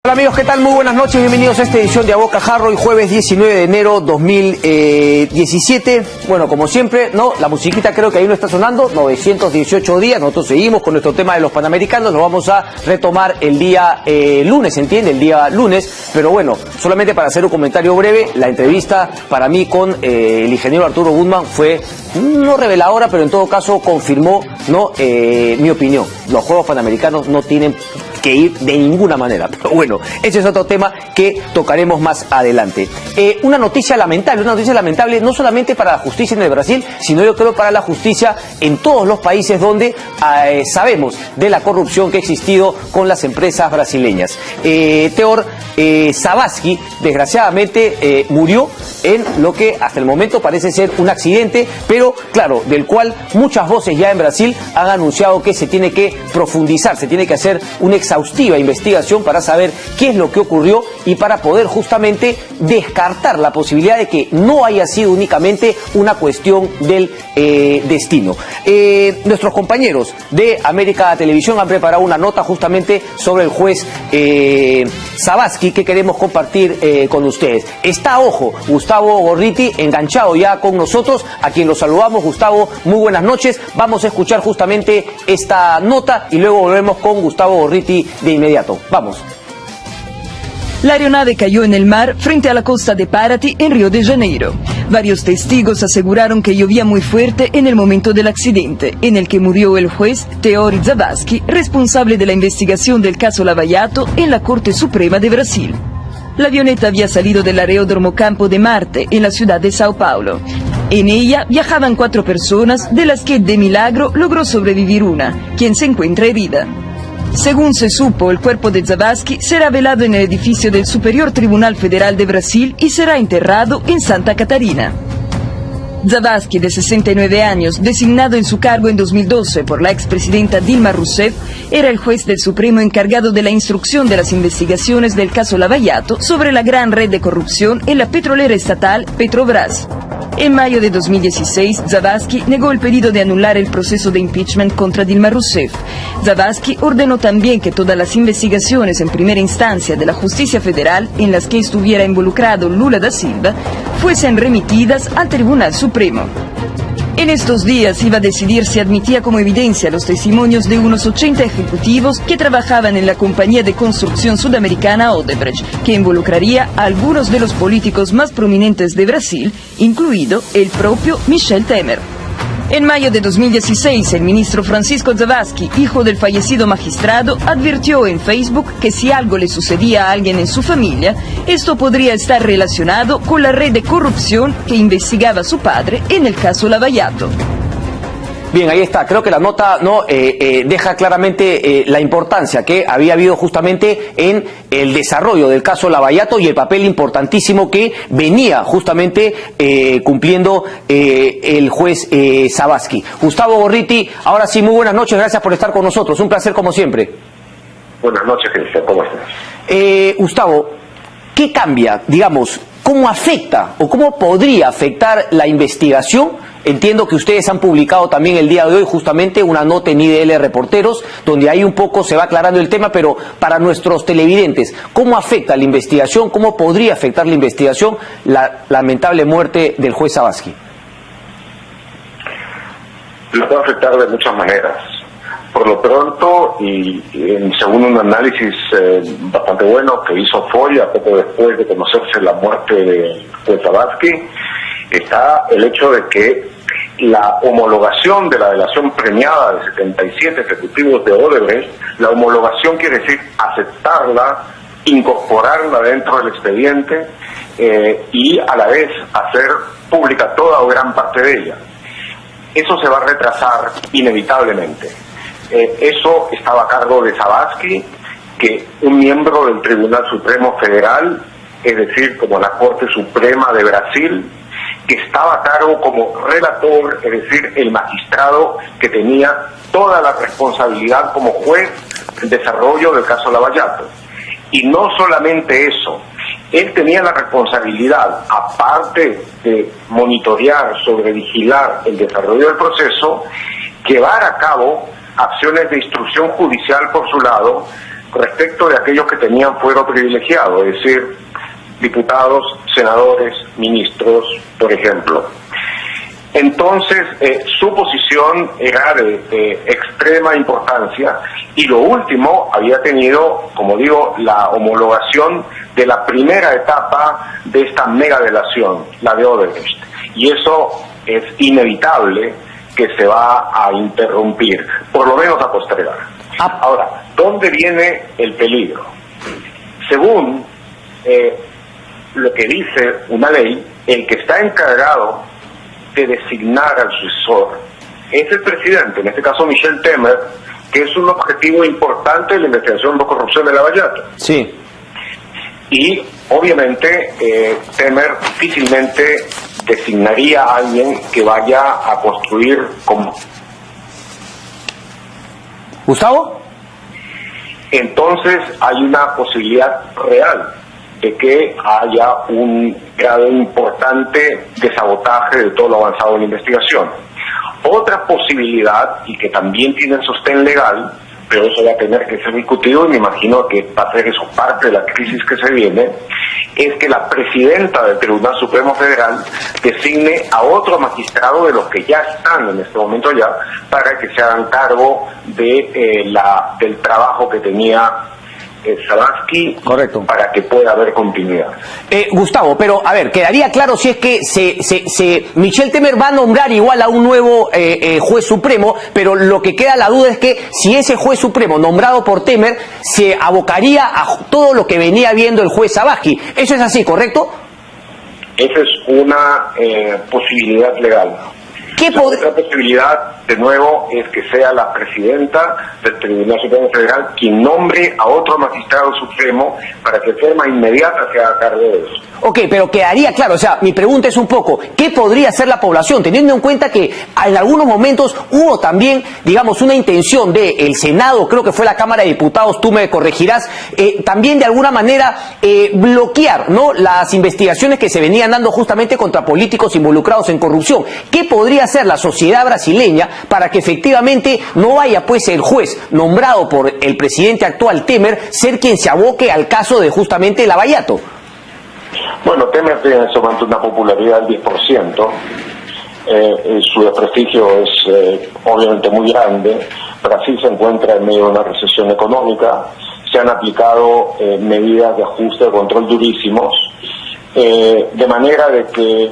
Hola amigos, ¿qué tal? Muy buenas noches, bienvenidos a esta edición de A Boca Jarro, hoy jueves 19 de enero 2017. Bueno, como siempre, ¿no? La musiquita creo que ahí no está sonando, 918 días, nosotros seguimos con nuestro tema de los Panamericanos, lo vamos a retomar el día lunes, ¿entiende? El día lunes, pero bueno, solamente para hacer un comentario breve, la entrevista para mí con el ingeniero Arturo Gutman fue no reveladora, pero en todo caso confirmó, ¿no? Mi opinión. Los Juegos Panamericanos no tienen que ir de ninguna manera, pero bueno, ese es otro tema que tocaremos más adelante. Una noticia lamentable no solamente para la justicia en el Brasil, sino yo creo para la justicia en todos los países donde sabemos de la corrupción que ha existido con las empresas brasileñas. Teor Zavascki, desgraciadamente, murió en lo que hasta el momento parece ser un accidente, pero claro, del cual muchas voces ya en Brasil han anunciado que se tiene que profundizar, se tiene que hacer una exhaustiva investigación para saber qué es lo que ocurrió y para poder justamente descartar la posibilidad de que no haya sido únicamente una cuestión del destino. Nuestros compañeros de América Televisión han preparado una nota justamente sobre el juez Zavascki que queremos compartir con ustedes. Está, ojo, Gustavo Gorriti enganchado ya con nosotros, a quien lo saludamos. Gustavo, muy buenas noches. Vamos a escuchar justamente esta nota y luego volvemos con Gustavo Gorriti de inmediato. Vamos. La aeronave cayó en el mar frente a la costa de Paraty, en Río de Janeiro. Varios testigos aseguraron que llovía muy fuerte en el momento del accidente, en el que murió el juez Teor Zavascki, responsable de la investigación del caso Lava Jato en la Corte Suprema de Brasil. La avioneta había salido del aeródromo Campo de Marte, en la ciudad de Sao Paulo. En ella viajaban 4 personas, de las que de milagro logró sobrevivir una, quien se encuentra herida. Según se supo, el cuerpo de Zavascki será velado en el edificio del Superior Tribunal Federal de Brasil y será enterrado en Santa Catarina. Zavascki, de 69 años, designado en su cargo en 2012 por la expresidenta Dilma Rousseff, era el juez del Supremo encargado de la instrucción de las investigaciones del caso Lava Jato sobre la gran red de corrupción en la petrolera estatal Petrobras. En mayo de 2016, Zavascki negó el pedido de anular el proceso de impeachment contra Dilma Rousseff. Zavascki ordenó también que todas las investigaciones en primera instancia de la justicia federal en las que estuviera involucrado Lula da Silva fuesen remitidas al Tribunal Supremo. En estos días iba a decidir si admitía como evidencia los testimonios de unos 80 ejecutivos que trabajaban en la compañía de construcción sudamericana Odebrecht, que involucraría a algunos de los políticos más prominentes de Brasil, incluido el propio Michel Temer. En mayo de 2016, el ministro Francisco Zavascki, hijo del fallecido magistrado, advirtió en Facebook que si algo le sucedía a alguien en su familia, esto podría estar relacionado con la red de corrupción que investigaba su padre en el caso Lava Jato. Bien, ahí está. Creo que la nota no deja claramente la importancia que había habido justamente en el desarrollo del caso Lava Jato y el papel importantísimo que venía justamente cumpliendo el juez Zavascki. Gustavo Gorriti, ahora sí, muy buenas noches, gracias por estar con nosotros, un placer como siempre. Buenas noches, Cristian, ¿cómo estás? Gustavo, ¿qué cambia, digamos, cómo afecta o cómo podría afectar la investigación? Entiendo que ustedes han publicado también el día de hoy justamente una nota en IDL Reporteros, donde ahí un poco se va aclarando el tema, pero para nuestros televidentes, ¿cómo afecta la investigación? ¿Cómo podría afectar la investigación la lamentable muerte del juez Zavascki? Lo puede afectar de muchas maneras. Por lo pronto, y según un análisis bastante bueno que hizo Foya poco después de conocerse la muerte del juez Zavascki, está el hecho de que la homologación de la delación premiada de 77 ejecutivos de Odebrecht, la homologación quiere decir aceptarla, incorporarla dentro del expediente y a la vez hacer pública toda o gran parte de ella. Eso se va a retrasar inevitablemente. Eso estaba a cargo de Zavascki, que un miembro del Tribunal Supremo Federal, es decir, como la Corte Suprema de Brasil, que estaba a cargo como relator, es decir, el magistrado que tenía toda la responsabilidad como juez del desarrollo del caso Lava Jato. Y no solamente eso, él tenía la responsabilidad, aparte de monitorear, sobrevigilar el desarrollo del proceso, llevar a cabo acciones de instrucción judicial por su lado, respecto de aquellos que tenían fuero privilegiado, es decir, diputados, senadores, ministros, por ejemplo. Entonces, su posición era de extrema importancia, y lo último había tenido, como digo, la homologación de la primera etapa de esta mega delación, la de Odebrecht, y eso es inevitable que se va a interrumpir, por lo menos a postergar. Ahora, ¿dónde viene el peligro? Según lo que dice una ley, el que está encargado de designar al sucesor es el presidente, en este caso Michel Temer, que es un objetivo importante de la investigación de corrupción de Lavallato. Sí. Y obviamente Temer difícilmente designaría a alguien que vaya a construir como... ¿Gustavo? Entonces hay una posibilidad real de que haya un grado importante de sabotaje de todo lo avanzado en la investigación. Otra posibilidad, y que también tiene sostén legal, pero eso va a tener que ser discutido, y me imagino que va a ser eso parte de la crisis que se viene, es que la presidenta del Tribunal Supremo Federal designe a otro magistrado de los que ya están en este momento allá, para que se hagan cargo de del trabajo que tenía Sabatsky. Correcto. Para que pueda haber continuidad. Gustavo, pero a ver, quedaría claro si es que Michel Temer va a nombrar igual a un nuevo juez supremo, pero lo que queda la duda es que si ese juez supremo nombrado por Temer se abocaría a todo lo que venía viendo el juez Sabatsky. ¿Eso es así, correcto? Esa es una posibilidad legal. Otra posibilidad, de nuevo, es que sea la presidenta del Tribunal Supremo Federal quien nombre a otro magistrado supremo para que de forma inmediata se haga cargo de eso. Ok, pero quedaría claro, o sea, mi pregunta es un poco, ¿qué podría hacer la población? Teniendo en cuenta que en algunos momentos hubo también, digamos, una intención del Senado, creo que fue la Cámara de Diputados, tú me corregirás, también de alguna manera bloquear, ¿no?, las investigaciones que se venían dando justamente contra políticos involucrados en corrupción. ¿Qué podría hacer la sociedad brasileña para que efectivamente no vaya pues el juez nombrado por el presidente actual Temer ser quien se aboque al caso de justamente Lavallato? Bueno, Temer tiene en este momento una popularidad del 10%, su desprestigio es obviamente muy grande. Brasil se encuentra en medio de una recesión económica, se han aplicado medidas de ajuste de control durísimos, de manera de que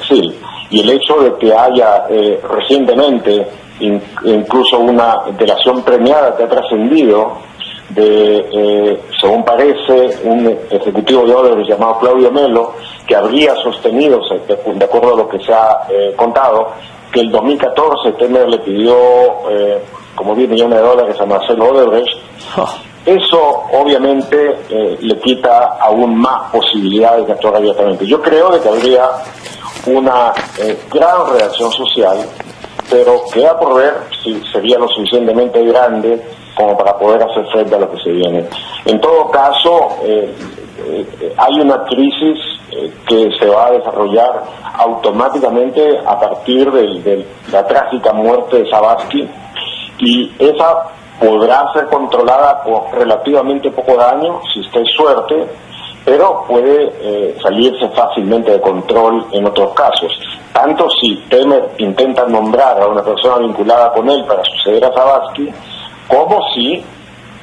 sí, y el hecho de que haya recientemente incluso una delación premiada que ha trascendido de, según parece, un ejecutivo de Odebrecht llamado Claudio Melo, que habría sostenido, de acuerdo a lo que se ha contado, que en 2014 Temer le pidió como $10 millones a Marcelo Odebrecht. Eso obviamente le quita aún más posibilidades de actuar abiertamente. Yo creo de que habría una gran reacción social, pero queda por ver si sería lo suficientemente grande como para poder hacer frente a lo que se viene. En todo caso, hay una crisis que se va a desarrollar automáticamente a partir de la trágica muerte de Sabatsky, y esa podrá ser controlada por relativamente poco daño, si está en suerte, pero puede salirse fácilmente de control en otros casos. Tanto si Temer intenta nombrar a una persona vinculada con él para suceder a Sabatsky, como si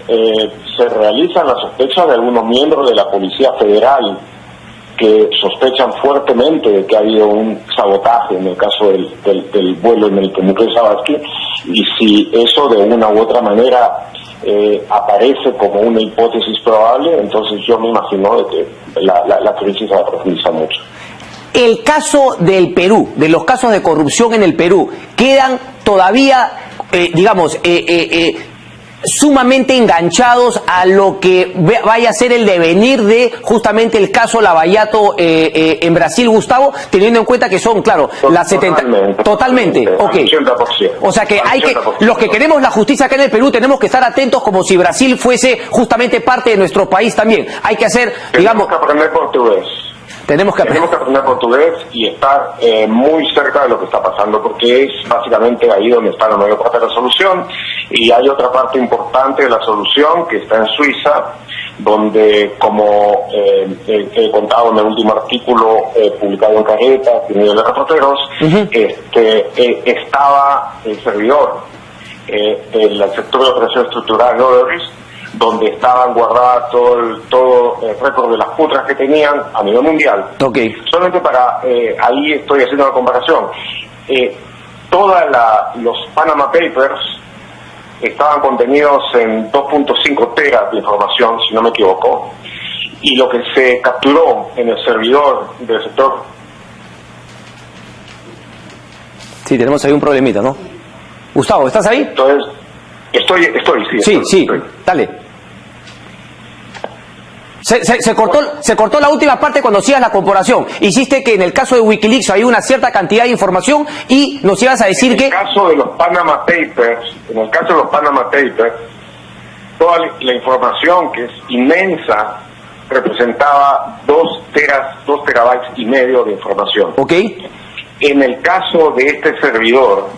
se realizan las sospechas de algunos miembros de la Policía Federal que sospechan fuertemente de que ha habido un sabotaje en el caso del vuelo en el que murió Sabatsky, y si eso de una u otra manera aparece como una hipótesis probable, entonces yo me imagino de que la crisis va a profundizar mucho. El caso del Perú, de los casos de corrupción en el Perú, quedan todavía, sumamente enganchados a lo que vaya a ser el devenir de justamente el caso Lavallato en Brasil, Gustavo, teniendo en cuenta que son, claro, las 70... Totalmente, ok. 80%. O sea que hay que, los que queremos la justicia acá en el Perú, tenemos que estar atentos como si Brasil fuese justamente parte de nuestro país también. Hay que hacer, digamos... Tenemos que aprender portugués. Tenemos que aprender portugués y estar muy cerca de lo que está pasando, porque es básicamente ahí donde está la mayor parte de la solución. Y hay otra parte importante de la solución que está en Suiza, donde, como he contado en el último artículo publicado en Careta, en el de Reporteros, estaba el servidor, el sector de operación estructural Oderis, donde estaban guardadas todo el récord de las putras que tenían a nivel mundial. Okay. Solamente para, ahí estoy haciendo una comparación. Los Panama Papers estaban contenidos en 2.5 teras de información, si no me equivoco, y lo que se capturó en el servidor del sector... Sí, tenemos ahí un problemita, ¿no? Gustavo, ¿estás ahí? Entonces, sí, dale. Se cortó la última parte cuando hacías la comparación. Hiciste que en el caso de Wikileaks hay una cierta cantidad de información y nos ibas a decir que... En el caso de los Panama Papers, toda la información, que es inmensa, representaba 2 terabytes y medio de información. Ok. En el caso de este servidor,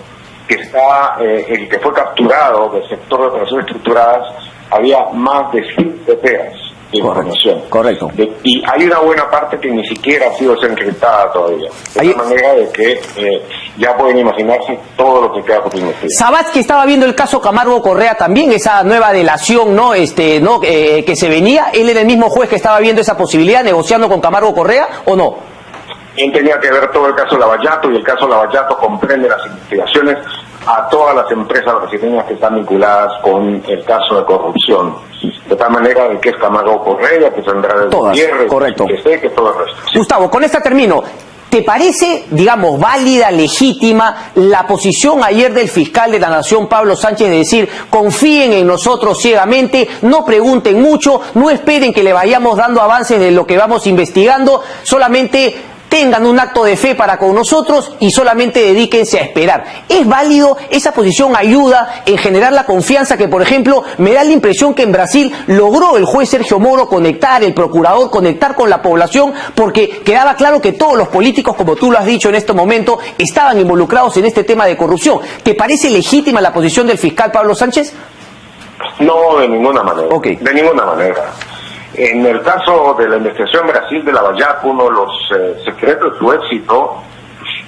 que está, el que fue capturado del sector de operaciones estructuradas, había más de 7 teras de información. Correcto. Y hay una buena parte que ni siquiera ha sido desencriptada todavía. De tal manera de que ya pueden imaginarse todo lo que queda por investigar. Sabat, que estaba viendo el caso Camargo Correa también, esa nueva delación, ¿no? Que se venía, ¿él era el mismo juez que estaba viendo esa posibilidad, negociando con Camargo Correa, o no? Él tenía que ver todo el caso Lavallato, y el caso Lavallato comprende las investigaciones a todas las empresas brasileñas que están vinculadas con el caso de corrupción. De tal manera de que es Camargo Correa, que tendrá el Gutiérrez, correcto. que todo el resto. Sí. Gustavo, con esta termino. ¿Te parece, digamos, válida, legítima la posición ayer del fiscal de la Nación, Pablo Sánchez, de decir, confíen en nosotros ciegamente, no pregunten mucho, no esperen que le vayamos dando avances de lo que vamos investigando, solamente tengan un acto de fe para con nosotros y solamente dedíquense a esperar? ¿Es válido? ¿Esa posición ayuda en generar la confianza que, por ejemplo, me da la impresión que en Brasil logró el juez Sergio Moro conectar, el procurador conectar con la población, porque quedaba claro que todos los políticos, como tú lo has dicho en este momento, estaban involucrados en este tema de corrupción? ¿Te parece legítima la posición del fiscal Pablo Sánchez? No, de ninguna manera. Okay. De ninguna manera. En el caso de la investigación en Brasil de Lavallato, uno de los secretos de su éxito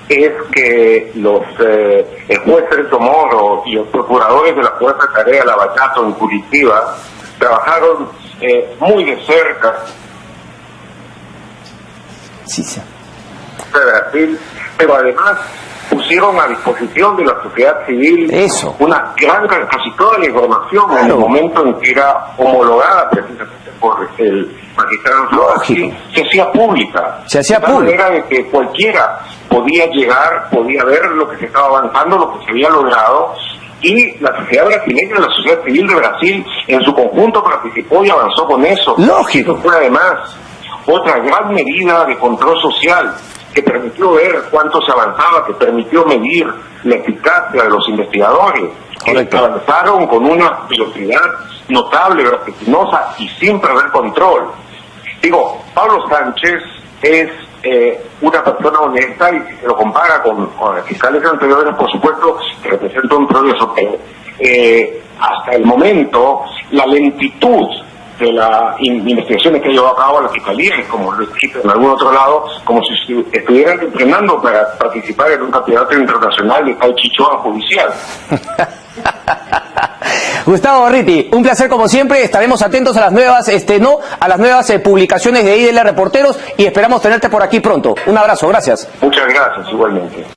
es que el juez Sergio Moro y los procuradores de la Fuerza de Tarea Lavallato en Curitiba trabajaron muy de cerca de Brasil, pero además pusieron a disposición de la sociedad civil una casi toda la información en el momento en que era homologada precisamente por el magistrado, se hacía pública. De manera de que cualquiera podía llegar, podía ver lo que se estaba avanzando, lo que se había logrado, y la sociedad brasileña, la sociedad civil de Brasil en su conjunto participó y avanzó con eso. Lógico. Eso fue además otra gran medida de control social que permitió ver cuánto se avanzaba, que permitió medir la eficacia de los investigadores, que avanzaron con una velocidad notable, vertiginosa y sin perder control. Digo, Pablo Sánchez es una persona honesta, y si se lo compara con fiscales anteriores, por supuesto, que representa un progreso, pero hasta el momento la lentitud de las investigaciones que ha llevado a cabo la Fiscalía, como lo existe en algún otro lado, como si estuvieran entrenando para participar en un campeonato internacional de salchichón judicial. Gustavo Gorriti, un placer como siempre. Estaremos atentos a las nuevas, a las nuevas publicaciones de IDL Reporteros y esperamos tenerte por aquí pronto. Un abrazo, gracias. Muchas gracias, igualmente.